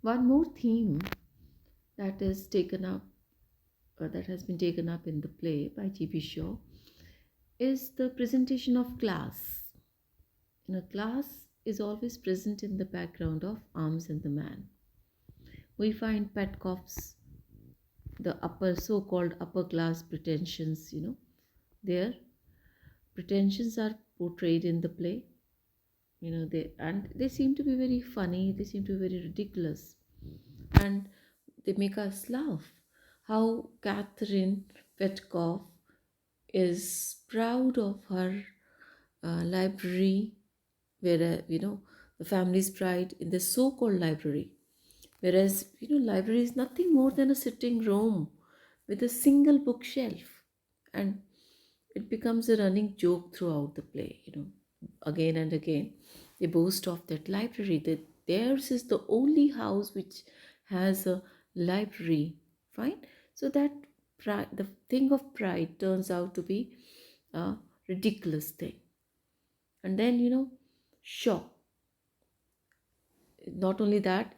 One more theme that has been taken up in the play by G.P. Shaw is the presentation of class. Class is always present in the background of Arms and the Man. We find Petkoff's the upper so-called upper class pretensions. Their pretensions are portrayed in the play. They seem to be very funny. They seem to be very ridiculous, and they make us laugh. How Catherine Petkoff is proud of her library, where the family's pride in the so-called library, whereas library is nothing more than a sitting room with a single bookshelf, and it becomes a running joke throughout the play. Again and again they boast of that library, that theirs is the only house which has a library. Fine. So that pride, the thing of pride, turns out to be a ridiculous thing. And then Shaw. Not only that,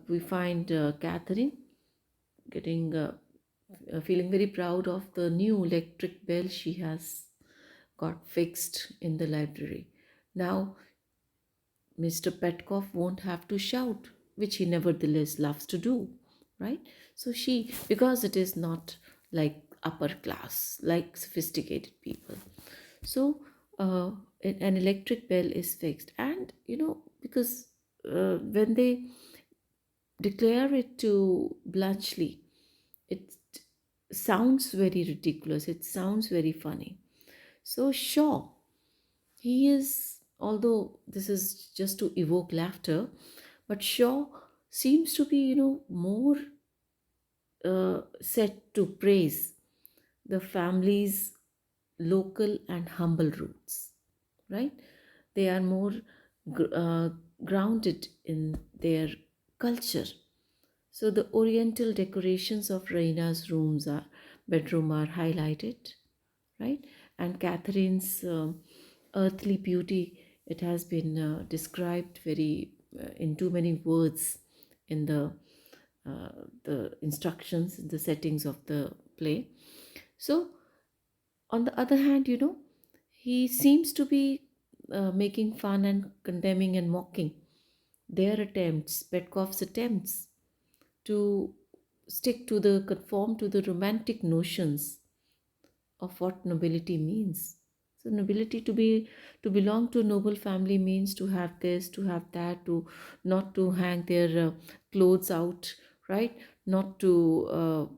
we find Catherine getting feeling very proud of the new electric bell she has got fixed in the library. Now Mr. Petkoff won't have to shout, which he nevertheless loves to do, right? So she, because it is not like upper class, like sophisticated people. So an electric bell is fixed, and because when they declare it to Bluntschli, it sounds very ridiculous. It sounds very funny. So Shaw, he is, although this is just to evoke laughter, but Shaw seems to be, more set to praise the family's local and humble roots, right? They are more grounded in their culture. So the oriental decorations of Raina's bedroom are highlighted, right? And Catherine's earthly beauty, it has been described very in too many words in the instructions, the settings of the play. So on the other hand, he seems to be making fun and condemning and mocking their attempts, Petkoff's attempts, to conform to the romantic notions of what nobility means. So nobility, to belong to a noble family, means to have this, to have that, to not to hang their clothes out, right? Not to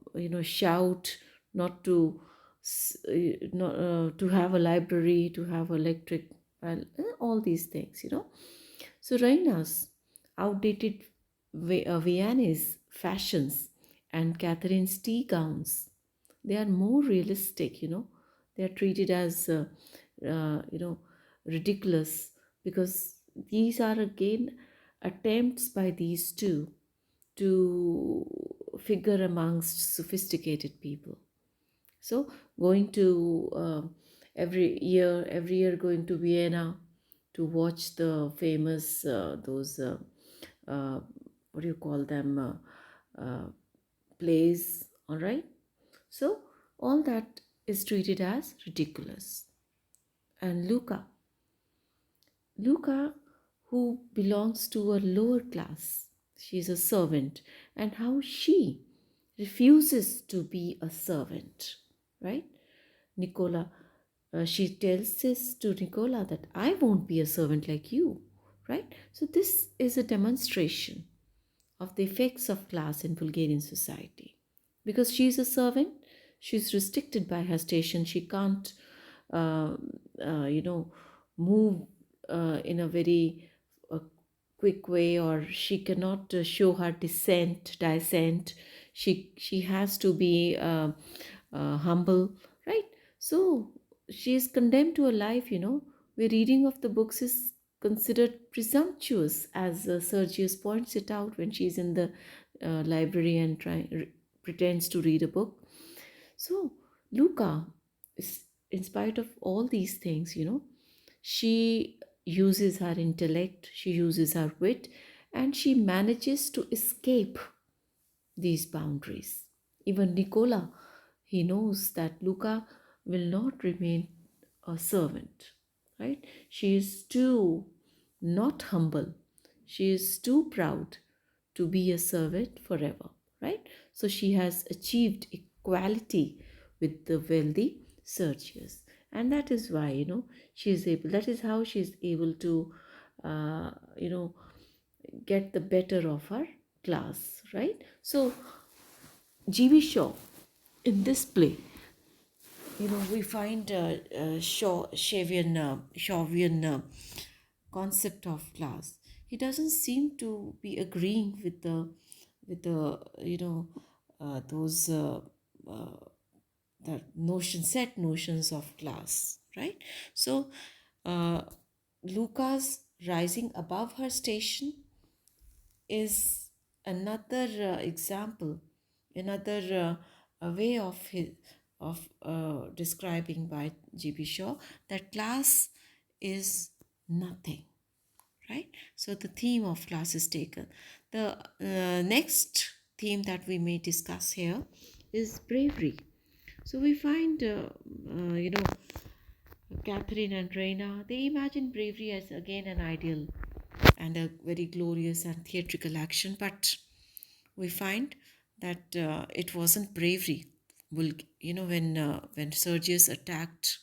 shout, not to not to have a library, to have electric, all these things. So Raina's outdated Vianney's fashions and Catherine's tea gowns, they are more realistic. They are treated as ridiculous, because these are again attempts by these two to figure amongst sophisticated people. So going to every year going to Vienna to watch the famous those what do you call them, plays, all right? So all that is treated as ridiculous. And Luca, who belongs to a lower class, she's a servant, and how she refuses to be a servant, right? Nicola, she tells this to Nicola that I won't be a servant like you, right? So this is a demonstration of the effects of class in Bulgarian society. Because she's a servant, she's restricted by her station. She can't, uh, move in a very quick way, or she cannot show her dissent. She has to be humble, right? So she is condemned to a life, where reading of the books is considered presumptuous, as Sergius points it out when she's in the library and pretends to read a book. So Luca, in spite of all these things, she uses her intellect, she uses her wit, and she manages to escape these boundaries. Even Nicola, he knows that Luca will not remain a servant, right? She is too not humble. She is too proud to be a servant forever, right? So she has achieved equality with the wealthy Sergius. And that is why, she is able, that is how she is able to, uh, you know, get the better of her class, right? So G.B. Shaw, in this play, we find Shavian concept of class. He doesn't seem to be agreeing with the those uh, the set notions of class, right? So uh, Luca's rising above her station is another example, another a way of describing by G.B. Shaw that class is nothing, right? So the theme of class is taken. The next theme that we may discuss here is bravery. So we find, Catherine and Reina, they imagine bravery as again an ideal and a very glorious and theatrical action, but we find that it wasn't bravery. When Sergius attacked,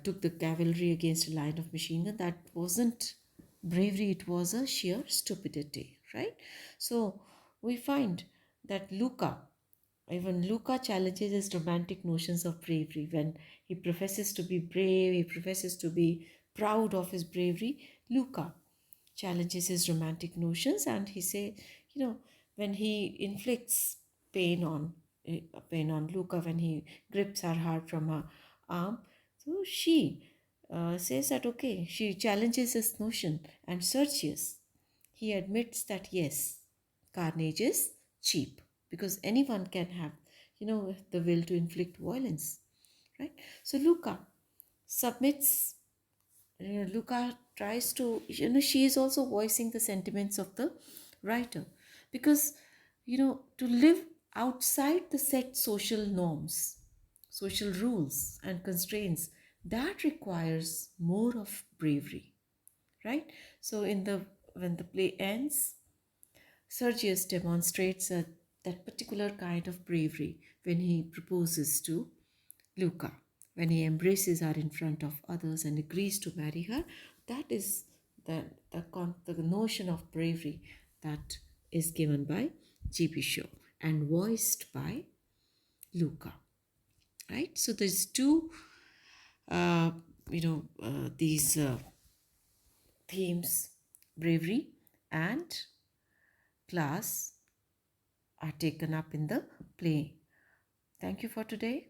took the cavalry against a line of machine gun, that wasn't bravery, it was a sheer stupidity, right? So we find that Luca challenges his romantic notions of bravery when he professes to be brave, he professes to be proud of his bravery. Luca challenges his romantic notions, and he say, when he inflicts pain on pain on Luca, when he grips her heart from her arm, so she says that okay, she challenges his notion, and Sergius, he admits that yes, carnage is cheap because anyone can have, the will to inflict violence, right? So Luca submits. Luca tries to, she is also voicing the sentiments of the writer because, to live outside the set social norms, social rules, and constraints, that requires more of bravery, right? So, when the play ends, Sergius demonstrates that particular kind of bravery when he proposes to Luca, when he embraces her in front of others and agrees to marry her. That is the notion of bravery that is given by G.P. Shaw and voiced by Luca, right? So there's two, these themes, bravery and class, are taken up in the play. Thank you for today.